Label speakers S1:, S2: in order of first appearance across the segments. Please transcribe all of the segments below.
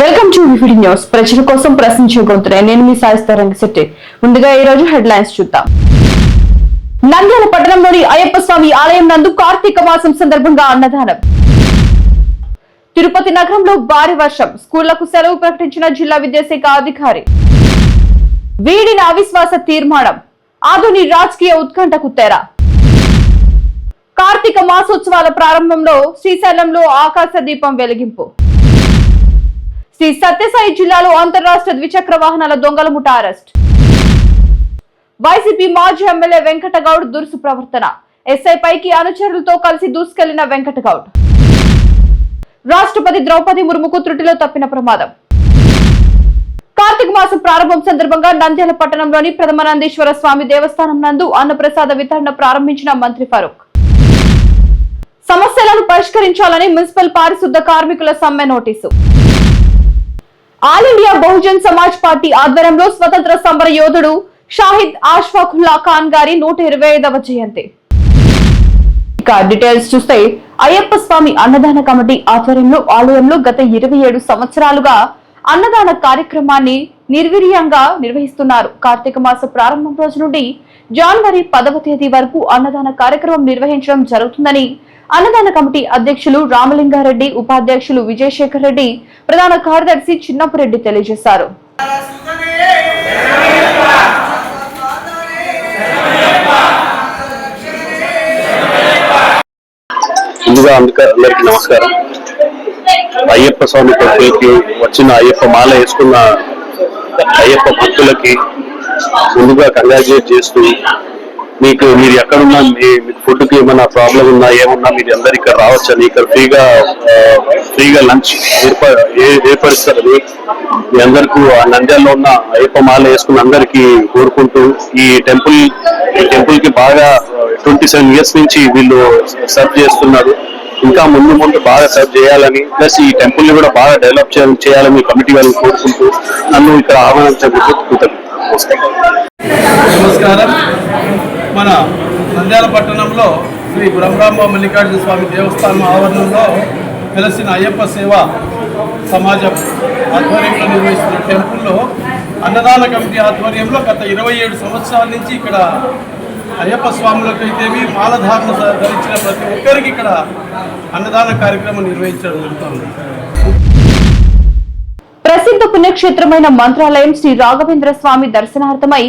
S1: Welcome to VVD news. ప్రజల కోసం ప్రశ్నించే గొంతునే నేను మీ సాయిస్తారంగ శెట్టి. ముందుగా ఈ రోజు హెడ్లైన్స్ చూద్దాం. నంద్యాల పట్టణంలోని అయ్యప్ప స్వామి ఆలయం నందు కార్తీక మాసం సందర్భంగా అన్నదానం. తిరుపతి నగరంలో భారీ వర్షం, స్కూళ్లకు సెలవు ప్రకటించిన జిల్లా విద్యాశాఖ అధికారి. వీడిన అవిశ్వాస తీర్మానం, ఆధుని రాజకీయ ఉత్కంఠకు తెర. కార్తీక మాసోత్సవాల ప్రారంభంలో శ్రీశైలంలో ఆకాశ దీపం వెలిగింపు. శ్రీ సత్యసాయి జిల్లాలో అంతర్రాష్ట్ర ద్విచక్ర వాహనాల దొంగల ముఠ అరెస్ట్. వైసీపీ మాజీ ఎమ్మెల్యే వెంకటగౌడ్ దురుసు ప్రవర్తన, ఎస్ఐ పైకి అనుచరులతో కలిసి దూసుకెళ్లిన వెంకటగౌడ్. రాష్ట్రపతి ద్రౌపది ముర్ముకు త్రుటిలో తప్పిన ప్రమాదం. కార్తీక మాసం ప్రారంభం సందర్భంగా నంద్యాల పట్టణంలోని ప్రథమ నందీశ్వర స్వామి దేవస్థానం నందు అన్నప్రసాద వితరణ ప్రారంభించిన మంత్రి ఫరూక్. సమస్యలను పరిష్కరించాలని మున్సిపల్ పారిశుద్ధ కార్మికుల సమ్మె notice. All India Bahujan Samaj party ఆధ్వర్యంలో స్వతంత్ర సమర యోధుడు షాహిద్ అష్ఫాకుల్లా ఖాన్ గారి 125వ జయంతి. ఇక డీటెయిల్స్ చూస్తే, అయ్యప్ప స్వామి అన్నదాన కమిటీ ఆధ్వర్యంలో ఆలయంలో గత 27 సంవత్సరాలుగా అన్నదాన కార్యక్రమాన్ని నిర్వీర్యంగా నిర్వహిస్తున్నారు. కార్తీక మాస ప్రారంభం రోజు నుండి జనవరి 10వ తేదీ వరకు అన్నదాన కార్యక్రమం నిర్వహించడం జరుగుతుందని అన్నదాన కమిటీ అధ్యక్షులు రామలింగారెడ్డి, ఉపాధ్యక్షులు విజయశేఖర్ రెడ్డి, ప్రధాన కార్యదర్శి చిన్నపురెడ్డి తెలియజేశారు.
S2: అందరికీ నమస్కారం. అయ్యప్ప స్వామి టెంపుల్కి వచ్చిన అయ్యప్ప మాల వేసుకున్న అయ్యప్ప భక్తులకి ముందుగా కంగ్రాచులేట్ చేస్తూ, మీరు ఎక్కడున్నా మీకు ఫుడ్ కి ఏమైనా ప్రాబ్లం ఉన్నా ఏమున్నా మీరు అందరు ఇక్కడ రావచ్చని, ఇక్కడ ఫ్రీగా లంచ్ ఏర్పరుస్తారని మీ అందరికీ ఆ నంద్యాలలో ఉన్న అయ్యప్ప మాల వేసుకున్న అందరికీ కోరుకుంటూ, ఈ టెంపుల్ కి బాగా 27 years నుంచి వీళ్ళు సర్వ్ చేస్తున్నారు. ఇంకా ముందు బాగా సర్వ్ చేయాలని, ప్లస్ ఈ టెంపుల్ ని కూడా బాగా డెవలప్ చేయాలని కమిటీ వాళ్ళని కోరుకుంటూ నన్ను ఇక్కడ ఆహ్వానించబోతున్నాను.
S3: నమస్కారం. మన నంద్యాల పట్టణంలో శ్రీ బ్రహ్మరాంబ మల్లికార్జున స్వామి దేవస్థానం ఆవరణంలో వెలసిన అయ్యప్ప సేవ సమాజం ఆధ్వర్యంలో నిర్వహిస్తున్న టెంపుల్లో అన్నదాన కమిటీ ఆధ్వర్యంలో గత 27 సంవత్సరాల నుంచి ఇక్కడ అయ్యప్ప స్వాములకైతేవి మాలధారణ ధరించిన ప్రతి ఒక్కరికి ఇక్కడ అన్నదాన కార్యక్రమం నిర్వహించడం జరుగుతుంది.
S1: ప్రసిద్ధ పుణ్యక్షేత్రమైన మంత్రాలయం శ్రీ రాఘవేంద్ర స్వామి దర్శనార్థమై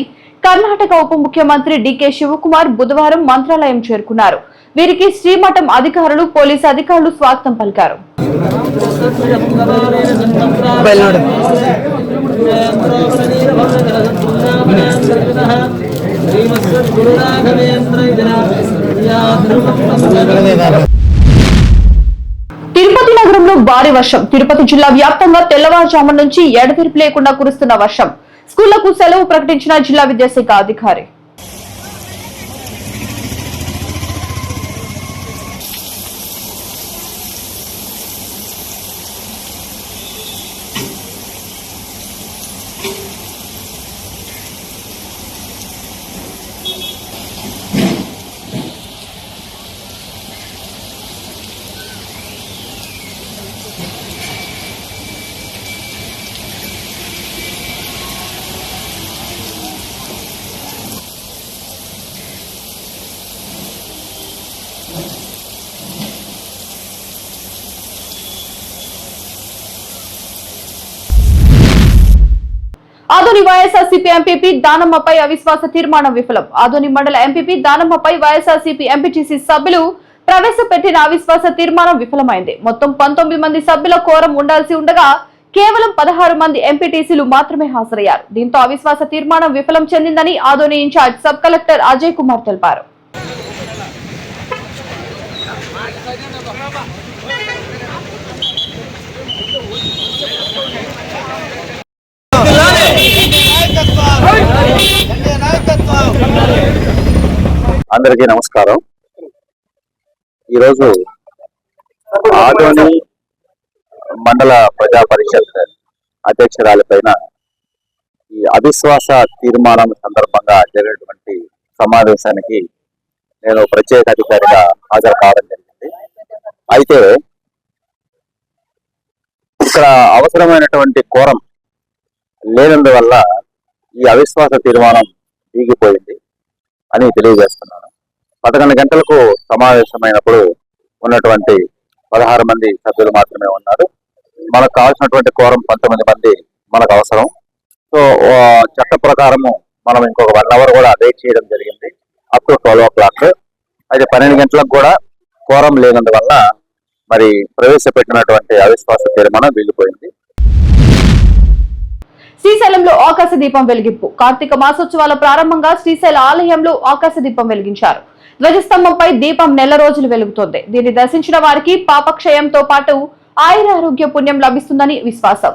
S1: కర్ణాటక ఉప ముఖ్యమంత్రి డికే శివకుమార్ బుధవారం మంత్రాలయం చేరుకున్నారు. వీరికి శ్రీమఠం అధికారులు, పోలీసు అధికారులు స్వాగతం పలికారు. తిరుపతి నగరంలో భారీ వర్షం. తిరుపతి జిల్లా వ్యాప్తంగా తెల్లవారుజాము నుంచి ఎడతెరిపి లేకుండా కురుస్తున్న వర్షం. స్కూళ్లకు సెలవు ప్రకటించిన జిల్లా విద్యాశాఖ అధికారి. ఆదోని వైఎస్ఆర్సీపీ ఎంపీపీ దానమ్మపై అవిశ్వాస తీర్మానం విఫలం. ఆదోని మండల ఎంపీపీ దానమ్మపై వైఎస్ఆర్సీపీ ఎంపీటీసీ సభ్యులు ప్రవేశపెట్టిన అవిశ్వాస తీర్మానం విఫలమైంది. మొత్తం 19 మంది సభ్యుల కోరం ఉండాల్సి ఉండగా కేవలం 16 మంది ఎంపీటీసీలు మాత్రమే హాజరయ్యారు. దీంతో అవిశ్వాస తీర్మానం విఫలం చెందిందని Adoni in charge sub collector Ajay Kumar తెలిపారు.
S2: అందరికీ నమస్కారం. ఈరోజు ఆదోని మండల ప్రజా పరిషత్ అధ్యక్షురాలిపైన ఈ అవిశ్వాస తీర్మానం సందర్భంగా జరిగినటువంటి సమావేశానికి నేను ప్రత్యేక అధికారిగా హాజరు కావడం జరిగింది. అయితే
S4: ఇక్కడ అవసరమైనటువంటి కోరం లేనందువల్ల ఈ అవిశ్వాస తీర్మానం వీగిపోయింది అని తెలియజేస్తున్నాను. 11 గంటలకు సమావేశమైనప్పుడు ఉన్నటువంటి 16 మంది సభ్యులు మాత్రమే ఉన్నారు. మనకు కావాల్సినటువంటి కోరం 19 మంది మనకు అవసరం. సో చట్ట ప్రకారము మనం ఇంకొక 1 అవర్ కూడా వెయిట్ చేయడం జరిగింది అప్ టు 12 o'clock. అయితే 12 గంటలకు కూడా కోరం లేనందువల్ల మరి ప్రవేశపెట్టినటువంటి అవిశ్వాస తీర్మానం వీగిపోయింది.
S1: శ్రీశైలంలో ఆకాశ దీపం వెలిగింపు. కార్తీక మాసోత్సవాల ప్రారంభంగా శ్రీశైల ఆలయంలో ఆకాశ దీపం వెలిగించారు. ధ్వజస్తంభంపై దీపం నెల రోజులు వెలుగుతోంది. దీన్ని దర్శించిన వారికి పాపక్షయంతో పాటు ఆయురారోగ్య పుణ్యం లభిస్తుందని విశ్వాసం.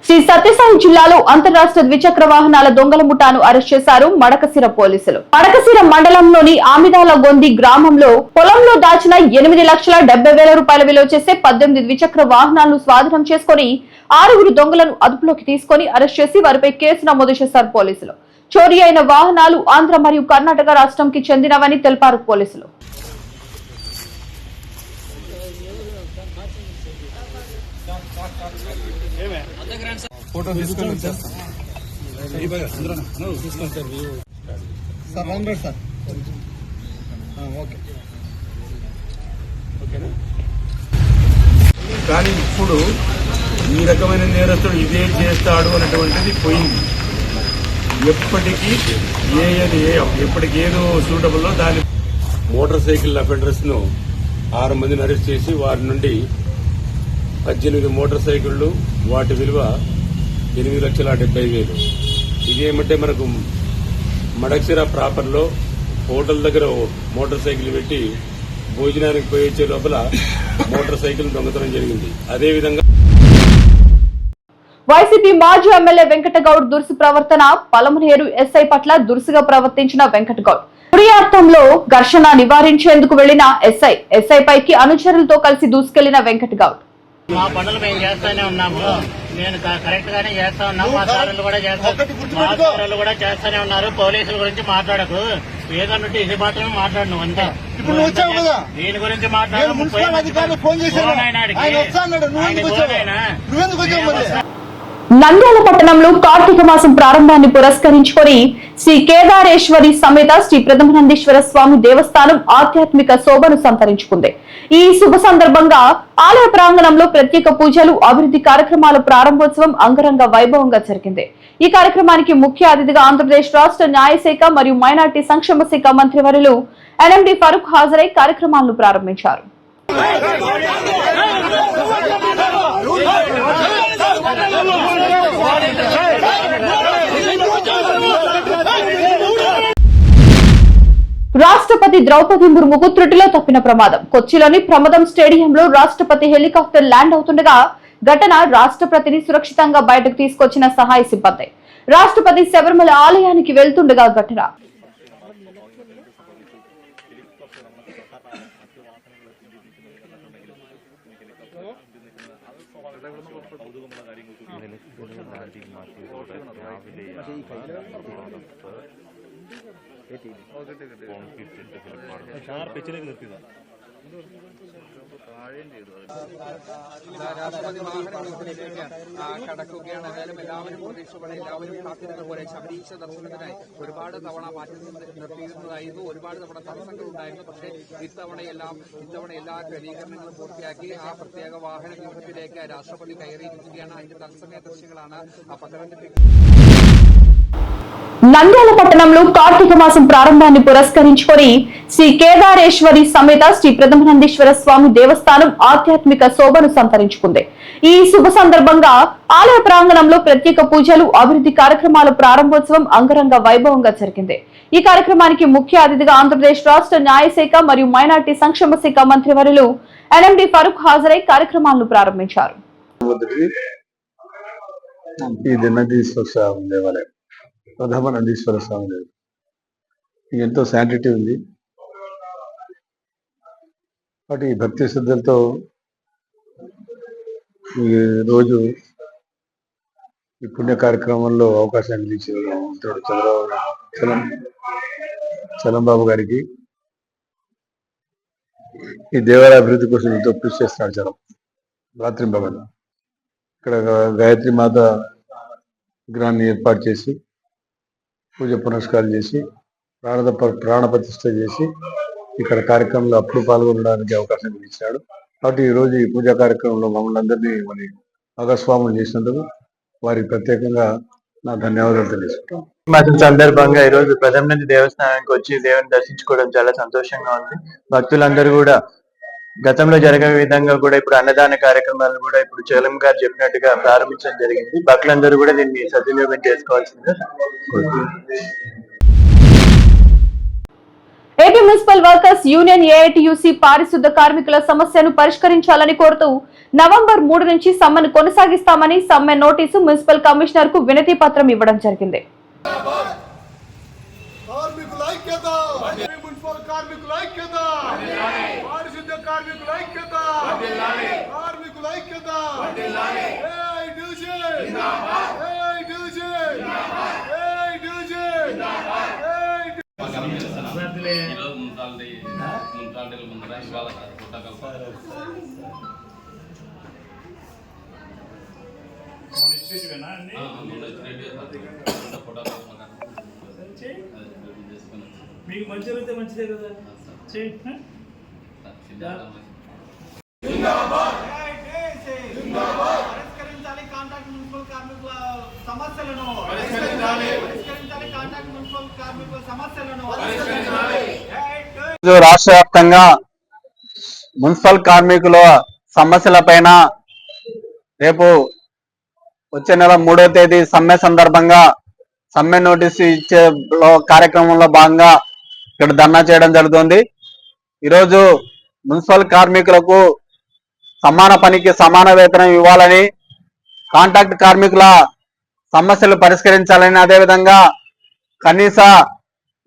S1: శ్రీ సత్యసాయి జిల్లాలో అంతరాష్ట్ర ద్విచక్ర వాహనాల దొంగల ముఠాను అరెస్ట్ చేశారు మడకశిర పోలీసులు. మడకశిర మండలంలోని ఆమిదాల గొంది గ్రామంలో పొలంలో దాచిన 8,70,000 రూపాయల విలువ చేసే 18 ద్విచక్ర వాహనాలను స్వాధీనం చేసుకుని 6 దొంగలను అదుపులోకి తీసుకుని అరెస్ట్ చేసి వారిపై కేసు నమోదు చేశారు పోలీసులు. చోరీ అయిన వాహనాలు ఆంధ్ర మరియు కర్ణాటక రాష్ట్రంకి చెందినవని తెలిపారు పోలీసులు.
S3: ఫోటో తీసుకొని వచ్చేస్తాం. కానీ ఇప్పుడు ఈ రకమైన నేరస్తుడు ఇదే చేస్తాడు అనేటువంటిది పోయింది. ఎప్పటికీ ఎప్పటికి ఏదో సూటబుల్లో దాని మోటార్ సైకిల్ అఫెండర్స్ ను 6 మందిని అరెస్ట్ చేసి వారి నుండి 18 మోటార్ సైకిళ్లు, వాటి విలువ 8,70,000. ఇదేమంటే మనకు మడకశిర ప్రాపర్లో హోటల్ దగ్గర మోటార్ సైకిల్ పెట్టి భోజనానికి పోయి వచ్చే లోపల మోటార్ సైకిల్ దొంగతనం జరిగింది. అదేవిధంగా
S1: వైసీపీ మాజీ ఎమ్మెల్యే వెంకటగౌడ్ దురుసు ప్రవర్తన. పలమనేరు ఎస్ఐ పట్ల దురుసుగా ప్రవర్తించిన వెంకటగౌడ్. కుడియార్థంలో ఘర్షణ నివారించేందుకు వెళ్లిన ఎస్ఐ పైకి అనుచరులతో కలిసి దూసుకెళ్లిన వెంకటగౌడ్.
S5: మా పనులు మేము చేస్తానే ఉన్నాము. నేను కరెక్ట్ గానే చేస్తా ఉన్నాము. మా సార్లు కూడా చేస్తానే ఉన్నారు. పోలీసుల గురించి మాట్లాడకు, ఏదన్నట్టు ఇది మాత్రమే మాట్లాడను అంతే. దీని గురించి మాట్లాడు.
S1: నంద్యాల పట్టణంలో కార్తీక మాసం ప్రారంభాన్ని పురస్కరించుకొని శ్రీ కేదారేశ్వరి సమేత శ్రీ ప్రథమనందీశ్వర స్వామి దేవస్థానం ఆధ్యాత్మిక శోభను సంతరించుకుంది. ఈ శుభ సందర్భంగా ఆలయ ప్రాంగణంలో ప్రత్యేక పూజలు, అభివృద్ధి కార్యక్రమాల ప్రారంభోత్సవం అంగరంగ వైభవంగా జరిగింది. ఈ కార్యక్రమానికి ముఖ్య అతిథిగా ఆంధ్రప్రదేశ్ రాష్ట్ర న్యాయశాఖ మరియు మైనార్టీ సంక్షేమ శాఖ మంత్రివర్యులు ఎన్ఎండి ఫరూక్ హాజరై కార్యక్రమాలను ప్రారంభించారు. రాష్ట్రపతి ద్రౌపది ముర్ముకు త్రుటిలో తప్పిన ప్రమాదం. కొచ్చిలోని ప్రమదం స్టేడియంలో రాష్ట్రపతి హెలికాప్టర్ ల్యాండ్ అవుతుండగా ఘటన రాష్ట్రపతిని సురక్షితంగా బయటకు తీసుకొచ్చిన సహాయ సిబ్బంది. రాష్ట్రపతి శబరిమల ఆలయానికి వెళ్తుండగా ఘటన.
S6: രാഷ്ട്രപതി കടക്കുകയാണ്. എന്തായാലും എല്ലാവരും പ്രതീക്ഷയോടെ എല്ലാവരും കാത്തിരുന്ന പോലെ ശബരീശ ദർശനത്തിനായി ഒരുപാട് തവണ മാറ്റി നിർത്തിയിരുന്നതായിരുന്നു. ഒരുപാട് തവണ തടസ്സങ്ങൾ ഉണ്ടായിരുന്നു. പക്ഷേ ഇത്തവണ എല്ലാ ക്രമീകരണങ്ങളും പൂർത്തിയാക്കി ആ പ്രത്യേക വാഹന വ്യൂഹത്തിലേക്ക് രാഷ്ട്രപതി കയറിയിരിക്കുകയാണ്. അതിന്റെ തത്സമയ ദൃശ്യങ്ങളാണ് പത്തനംതിട്ട.
S1: నంద్యాల పట్టణంలో కార్తీక మాసం ప్రారంభాన్ని పురస్కరించుకొని శ్రీ కేదారేశ్వరి సమేత శ్రీ ప్రథమనందీశ్వర స్వామి దేవస్థానం ఆధ్యాత్మిక శోభను సంతరించుకుంది. ఈ శుభ సందర్భంగా ఆలయ ప్రాంగణంలో ప్రత్యేక పూజలు, అభివృద్ధి కార్యక్రమాల ప్రారంభోత్సవం అంగరంగ వైభవంగా జరిగింది. ఈ కార్యక్రమానికి ముఖ్య అతిథిగా ఆంధ్రప్రదేశ్ రాష్ట్ర న్యాయశాఖ మరియు మైనార్టీ సంక్షేమ శాఖ మంత్రివర్యులు ఎన్ఎండి ఫరూక్ హాజరై కార్యక్రమాలను ప్రారంభించారు.
S7: ప్రథమనందీశ్వర స్వామి ఎంతో శాంటిటీ ఉంది. వాటి భక్తి శ్రద్ధలతో ఈ రోజు ఈ పుణ్య కార్యక్రమంలో అవకాశం ఇచ్చిన చలంబాబు గారికి, ఈ దేవాలయ అభివృద్ధి కోసం ఎంతో కృషి చేస్తున్నాడు చలం. రాత్రింబగలు ఇక్కడ గాయత్రి మాత విగ్రహాన్ని ఏర్పాటు చేసి పూజ పునస్కారం చేసి ప్రాణ ప్రతిష్ఠ చేసి ఇక్కడ కార్యక్రమంలో అప్పుడు పాల్గొనడానికి అవకాశం ఇచ్చాడు. కాబట్టి ఈ రోజు ఈ పూజా కార్యక్రమంలో మమ్మల్ని అందరినీ మరి భాగస్వాములు చేసినందుకు వారికి ప్రత్యేకంగా నా ధన్యవాదాలు తెలుసుకుంటాం.
S8: మాసం సందర్భంగా ఈ రోజు ప్రథమ నుంచి దేవస్థానానికి వచ్చి దేవుని దర్శించుకోవడం చాలా సంతోషంగా ఉంది. భక్తులందరూ కూడా గతంలో జరిగే విధంగా కూడా ఇప్పుడు అన్నదాన కార్యక్రమాలను కూడా ఇప్పుడు చలం గారు చెప్పినట్టుగా ప్రారంభించడం జరిగింది. భక్తులందరూ కూడా దీన్ని సద్వినియోగం చేసుకోవాల్సిందిగా.
S1: AP municipal workers union AITUC పారిశుద్ధ కార్మికుల సమస్యను పరిష్కరించాలని కోరుతూ నవంబర్ 3 నుంచి సమ్మెను కొనసాగిస్తామని సమ్మె నోటీసు మున్సిపల్ కమిషనర్ కు వినతి పత్రం ఇవ్వడం జరిగింది.
S9: మీకు మంచి జరిగితే మంచిదే కదా. పరిష్కరించాలి కాంట్రాక్ట్ మున్సిపల్ కార్మికుల సమస్యలను, పరిష్కరించాలి కాంట్రాక్ట్ మున్సిపల్ కార్మికుల సమస్యలను.
S8: రాష్ట్ర వ్యాప్తంగా మున్సిపల్ కార్మికుల సమస్యలపైన రేపు వచ్చే నెల 3వ తేదీ సమ్మె సందర్భంగా సమ్మె నోటీసు ఇచ్చే కార్యక్రమంలో భాగంగా ఇక్కడ ధర్నా చేయడం జరుగుతుంది. ఈరోజు మున్సిపల్ కార్మికులకు సమాన పనికి సమాన వేతనం ఇవ్వాలని, కాంట్రాక్ట్ కార్మికుల సమస్యలు పరిష్కరించాలని, అదేవిధంగా కనీస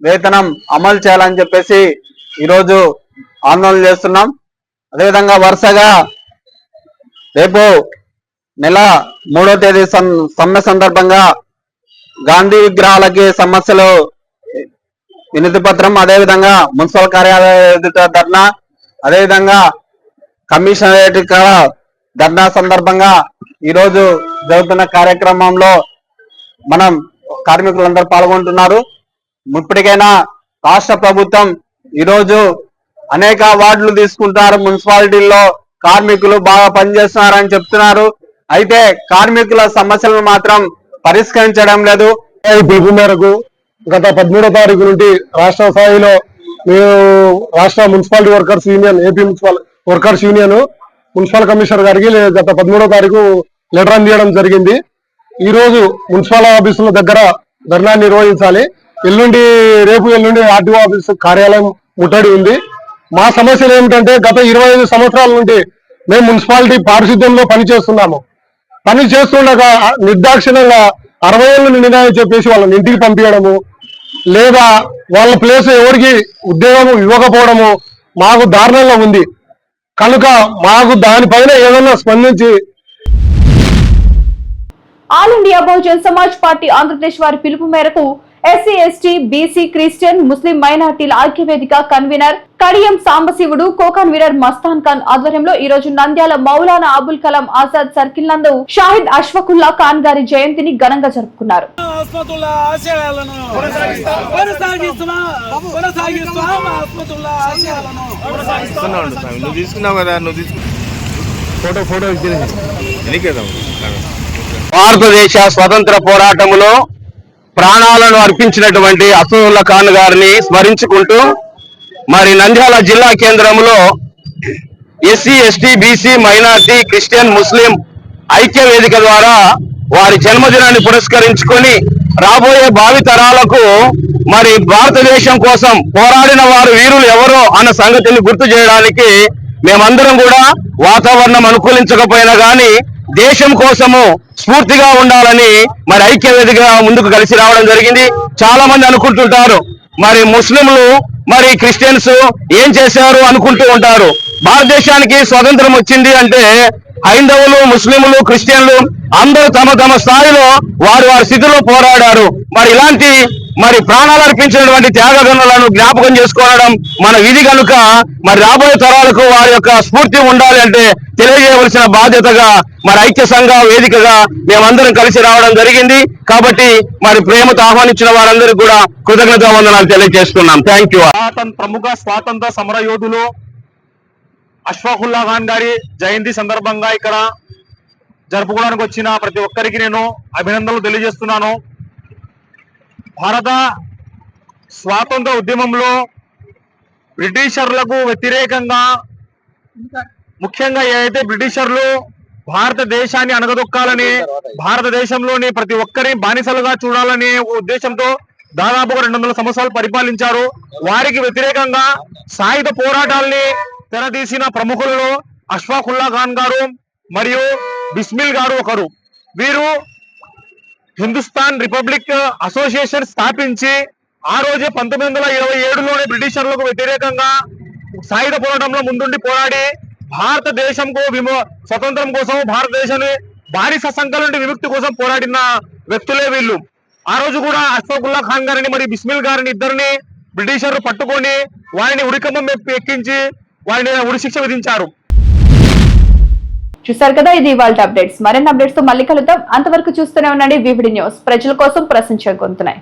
S8: వేతనం అమలు చేయాలని చెప్పేసి ఈరోజు ఆందోళన చేస్తున్నాం. అదేవిధంగా వరుసగా రేపు నెల 3వ తేదీ సమ్మె సందర్భంగా గాంధీ విగ్రహాలకి సమస్యలు వినతి పత్రం, అదేవిధంగా మున్సిపల్ కార్యాలయ ఎదుట ధర్నా, అదేవిధంగా కమిషనరేట్ ధర్నా సందర్భంగా ఈరోజు జరుగుతున్న కార్యక్రమంలో మనం కార్మికులందరూ పాల్గొంటున్నారు. ఇప్పటికైనా రాష్ట్ర ప్రభుత్వం ఈరోజు అనేక అవార్డులు తీసుకుంటారు, మున్సిపాలిటీల్లో కార్మికులు బాగా పనిచేస్తున్నారని చెప్తున్నారు. అయితే కార్మికుల సమస్యలను మాత్రం పరిష్కరించడం లేదు.
S7: ఈ పిలుపు మేరకు గత 13వ తారీఖు నుండి రాష్ట్ర స్థాయిలో మేము రాష్ట్ర municipality workers union, AP municipal workers union municipal commissioner గారికి గత 13వ తారీఖు లెటర్ అందించడం జరిగింది. ఈ రోజు మున్సిపల్ ఆఫీసుల దగ్గర ధర్నా నిర్వహించాలి. రేపు ఎల్లుండి ఆర్టీఓ ఆఫీసు కార్యాలయం ముట్టడి ఉంది. మా సమస్యలు ఏమిటంటే గత 25 సంవత్సరాల నుండి మేము మున్సిపాలిటీ పారిశుద్ధ్యంలో పనిచేస్తున్నాము. పని చేస్తుండగా నిర్దాక్షిణ్యంగా 60 ఏళ్ళు నిండినాయని చెప్పేసి వాళ్ళని ఇంటికి పంపించడము, లేదా వాళ్ళ ప్లేస్ ఎవరికి ఉద్యోగం ఇవ్వకపోవడము మాకు దారుణంగా ఉంది. కనుక మాకు దానిపైన ఏదన్నా స్పందించి
S1: all India Bahujan Samaj party Andhra Pradesh వారి పిలుపు మేరకు SC, ST, BC, Christian, Muslim మైనార్టీల ఐక్యవేదిక convener Kadiyam Sambasivudu, co convener Mastan Khan ఆధ్వర్యంలో ఈ రోజు నంద్యాల మౌలానా అబుల్ కలాం ఆజాద్ సర్కిల్ నందు షాహిద్ అష్ఫకుల్లా ఖాన్ గారి జయంతిని ఘనంగా జరుపుకున్నారు.
S2: భారతదేశ స్వతంత్ర పోరాటంలో ప్రాణాలను అర్పించినటువంటి అసదుల్లా ఖాన్ గారిని స్మరించుకుంటూ మరి నంద్యాల జిల్లా కేంద్రంలో SC, ST, BC, minority, Christian, Muslim ఐక్య వేదిక ద్వారా వారి జన్మదినాన్ని పురస్కరించుకొని రాబోయే భావి తరాలకు మరి భారతదేశం కోసం పోరాడిన వారు వీరులు ఎవరో అన్న సంగతిని గుర్తు చేయడానికి మేమందరం కూడా వాతావరణం అనుకూలించకపోయినా గానీ దేశం కోసము స్ఫూర్తిగా ఉండాలని మరి ఐక్యవేదికగా ముందుకు కలిసి రావడం జరిగింది. చాలా మంది అనుకుంటుంటారు మరి ముస్లింలు మరి క్రిస్టియన్స్ ఏం చేశారు అనుకుంటూ ఉంటారు. భారతదేశానికి స్వతంత్రం వచ్చింది అంటే
S10: హైందవులు, ముస్లింలు, క్రిస్టియన్లు అందరూ తమ తమ స్థాయిలో వారి స్థితిలో పోరాడారు. ఇలాంటి ప్రాణాలు అర్పించినటువంటి త్యాగగనులను జ్ఞాపకం చేసుకోవడం మన విధి కనుక రాబోయే తరాలకు వారి యొక్క స్ఫూర్తి ఉండాలి అంటే తెలియజేయవలసిన బాధ్యతగా ఐక్య సంఘ వేదికగా మేమందరం కలిసి రావడం జరిగింది. కాబట్టి ప్రేమతో ఆహ్వానించిన వారందరికీ కూడా కృతజ్ఞతావందనాలు తెలియజేస్తున్నాం. Thank you. ప్రముఖ స్వాతంత్ర సమర యోధులు అష్ఫాకుల్లా ఖాన్ గారి జయంతి సందర్భంగా ఇక్కడ జరుపుకోవడానికి వచ్చిన ప్రతి ఒక్కరికి నేను అభినందనలు తెలియజేస్తున్నాను. భారత స్వాతంత్ర ఉద్యమంలో బ్రిటిషర్లకు వ్యతిరేకంగా ముఖ్యంగా ఏదైతే బ్రిటిషర్లు భారతదేశాన్ని అణగదొక్కాలని, భారతదేశంలోని ప్రతి ఒక్కరిని బానిసలుగా చూడాలనే ఉద్దేశంతో దాదాపుగా 200 సంవత్సరాలు పరిపాలించారు. వారికి వ్యతిరేకంగా సాయుధ పోరాటాల్ని తెరదీసిన ప్రముఖులలో అష్ఫాకుల్లా ఖాన్ గారు మరియు బిస్మిల్ గారు ఒకరు. వీరు హిందుస్థాన్ రిపబ్లిక్ అసోసియేషన్ స్థాపించి ఆ రోజే 1927లోనే బ్రిటిషర్లకు వ్యతిరేకంగా సాయుధ పోరాటంలో ముందుండి పోరాడి భారతదేశంకు స్వతంత్రం కోసం, భారతదేశాన్ని బానిస సంఖ్యల నుండి విముక్తి కోసం పోరాడిన వ్యక్తులే వీళ్ళు. ఆ రోజు కూడా అష్ఫాకుల్లా ఖాన్ గారిని మరియు బిస్మిల్ గారిని ఇద్దరిని బ్రిటిషర్లు పట్టుకొని వారిని ఉరికంబం ఎక్కించి వారిని ఉరిశిక్ష విధించారు.
S1: చూసారు కదా, ఇది ఇవాళ అప్డేట్స్. మరిన్ని అప్డేట్స్ తో మళ్ళీ కలుద్దాం. అంతవరకు చూస్తూనే ఉండండి వివిడి న్యూస్, ప్రజల కోసం ప్రశ్నించే గొంతునాయి.